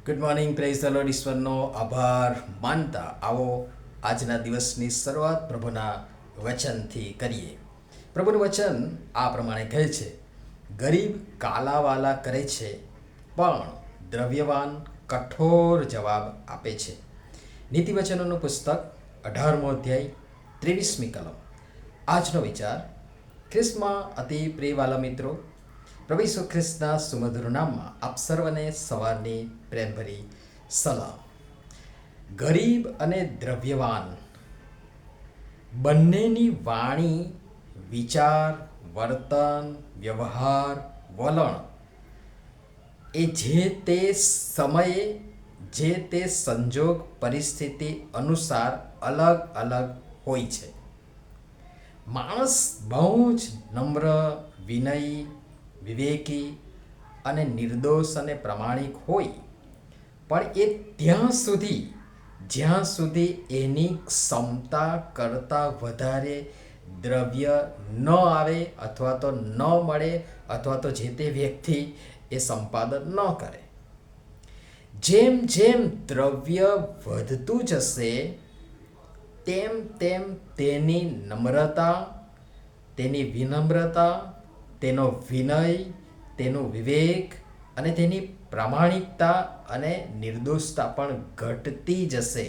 Good morning, praise the lord. ઈશ્વરનો આભાર માનતા આવો આજના દિવસની શરૂઆત પ્રભુના વચનથી કરીએ. પ્રભુનું વચન આ પ્રમાણે કહે છે, ગરીબ કાલાવાલા કરે છે પણ દ્રવ્યવાન કઠોર જવાબ આપે છે. નીતિવચનોનું પુસ્તક 18મો અધ્યાય 23મી કલમ. આજનો વિચાર, ખ્રિસ્તમાં અતિ પ્રિયવાલા મિત્રો, પ્રભુ ઈસુ ખ્રિસ્તના સુમધુર નામમાં આપ સર્વને સવારની પ્રેમભરી સલામ. ગરીબ અને દ્રવ્યવાન બંનેની વાણી, વિચાર, વર્તન, વ્યવહાર, વલણ એ જે તે સમયે જે તે સંજોગ પરિસ્થિતિ અનુસાર અલગ અલગ હોય છે. માણસ બહુ જ નમ્ર, વિનયી, વિવેકી અને નિર્દોષ અને પ્રામાણિક હોય, પણ એ જ્યાં સુધી એની ક્ષમતા કરતાં વધારે દ્રવ્ય ન આવે અથવા તો ન મળે અથવા તો જે તે વ્યક્તિ એ સંપાદન ન કરે. જેમ જેમ દ્રવ્ય વધતું જશે તેમ તેમ તેની નમ્રતા, તેની વિનમ્રતા, તેનો વિનય, તેનું વિવેક અને તેની પ્રામાણિકતા અને નિર્દોષતા પણ ઘટતી જશે.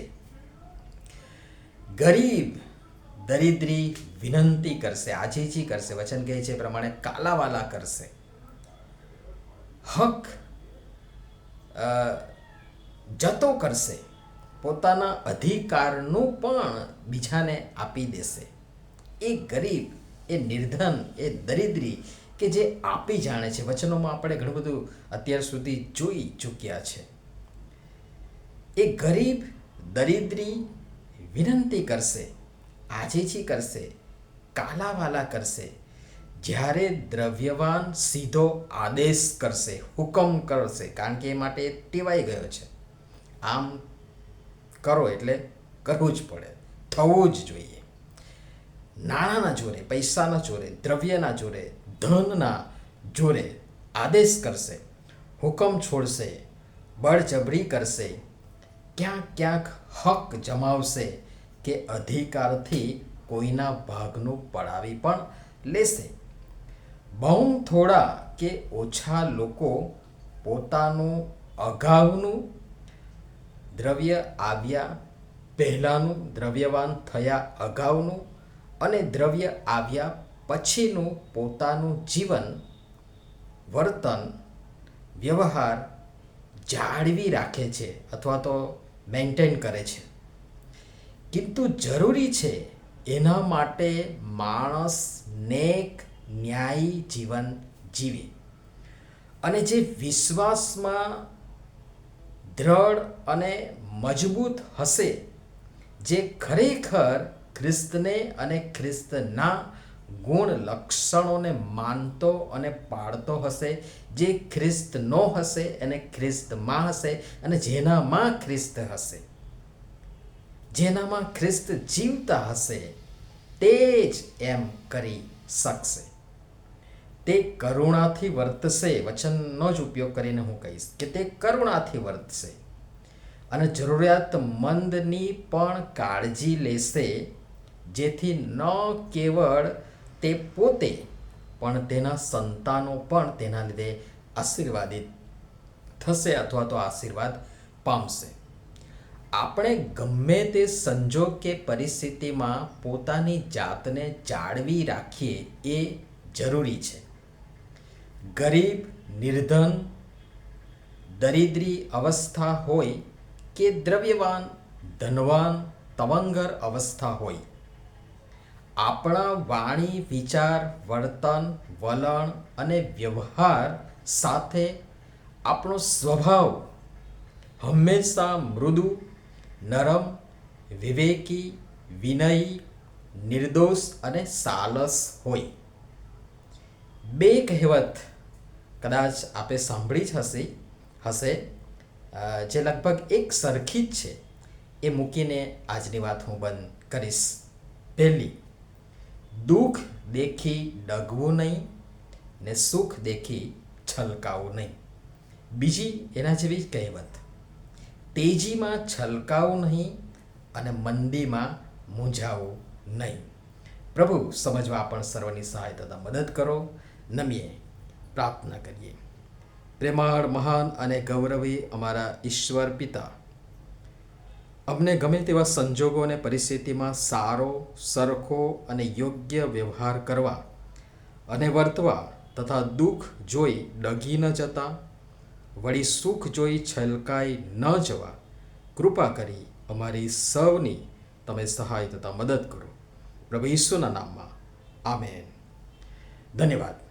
ગરીબ દરિદ્રી વિનંતી કરશે, આજીજી કરશે, વચન કહે છે પ્રમાણે કાલાવાલા કરશે, હક જતો કરશે, પોતાના અધિકારનું પણ બીજાને આપી દેશે. એ ગરીબ, એ નિર્ધન, એ દરિદ્રી કે જે આપી જાણે છે. વચનોમાં આપણે ઘણું બધું અત્યાર સુધી જોઈ ચૂક્યા છે. એ ગરીબ દરિદ્રી વિનંતી કરશે, આજીજી કરશે, કાલાવાલા કરશે, જ્યારે દ્રવ્યવાન સીધો આદેશ કરશે, હુકમ કરશે, કારણ કે એ માટે ટેવાઈ ગયો છે. આમ કરો એટલે કરવું જ પડે, થવું જ જોઈએ. નાણાંના જોરે, પૈસાના જોરે, દ્રવ્યના જોરે, ધનના જોરે આદેશ કરશે, હુકમ છોડશે, બળજબરી કરશે, ક્યાંક હક જમાવશે કે અધિકારથી કોઈના ભાગનું પડાવી પણ લેશે. બહુ થોડા કે ઓછા લોકો પોતાનું અગાઉનું દ્રવ્ય આવ્યા પહેલાંનું, દ્રવ્યવાન થયા અગાઉનું અને દ્રવ્ય આવ્યા પછીનું પોતાનું જીવન, વર્તન, વ્યવહાર જાળવી રાખે છે અથવા તો મેન્ટેન કરે છે. કિંતુ જરૂરી છે એના માટે માણસ નેક, ન્યાયી જીવન જીવે અને જે વિશ્વાસમાં દ્રઢ અને મજબૂત હશે, જે ખરેખર ખ્રિસ્તને અને ખ્રિસ્તના ગુણ લક્ષણોને માનતો અને પાળતો હશે, જે ખ્રિસ્તનો હશે અને ખ્રિસ્તમાં હશે અને જેનામાં ખ્રિસ્ત હશે, જેનામાં ખ્રિસ્ત જીવતા હશે, તે જ એમ કરી શકશે. તે કરુણાથી વર્તશે. વચનનો જ ઉપયોગ કરીને હું કહીશ કે તે કરુણાથી વર્તશે અને જરૂરિયાતમંદની પણ કાળજી લેશે, જેથી ન કેવળ તે પોતે પણ તેના સંતાનો પણ તેના લીધે આશીર્વાદિત થશે અથવા તો આશીર્વાદ પામશે. આપણે ગમે તે સંજોગ કે પરિસ્થિતિમાં પોતાની જાતને જાળવી રાખીએ એ જરૂરી છે. ગરીબ, નિર્ધન, દરિદ્રી અવસ્થા હોય કે દ્રવ્યવાન, ધનવાન, તવંગર અવસ્થા હોય, આપણા વાણી, વિચાર, વર્તન, વલણ અને વ્યવહાર સાથે આપણો સ્વભાવ હંમેશા મૃદુ, નરમ, વિવેકી, વિનયી, નિર્દોષ અને સાલસ હોય. બે કહેવત કદાચ આપે સાંભળી જ હશે જે લગભગ એક સરખી જ છે. એ મૂકીને આજની વાત હું બંધ કરીશ. પહેલી, દુઃખ દેખી ડગવું નહીં ને સુખ દેખી છલકાવું નહીં. બીજી એના જેવી કહેવત, તેજીમાં છલકાવું નહીં અને મંદીમાં મૂંઝાવું નહીં. પ્રભુ સમજવા પણ સર્વની સહાયતા તથા મદદ કરો. નમીએ પ્રાર્થના કરીએ. પ્રેમાળ, મહાન અને ગૌરવી અમારા ઈશ્વર પિતા, અમને ગમે તેવા સંજોગો અને પરિસ્થિતિમાં સારો, સરખો અને યોગ્ય વ્યવહાર કરવા અને વર્તવા તથા દુઃખ જોઈ ડગી ન જતા, વળી સુખ જોઈ છલકાઈ ન જવા કૃપા કરી અમારી સૌની તમે સહાય તથા મદદ કરો. પ્રભુ ઈસુના નામમાં આમેન. ધન્યવાદ.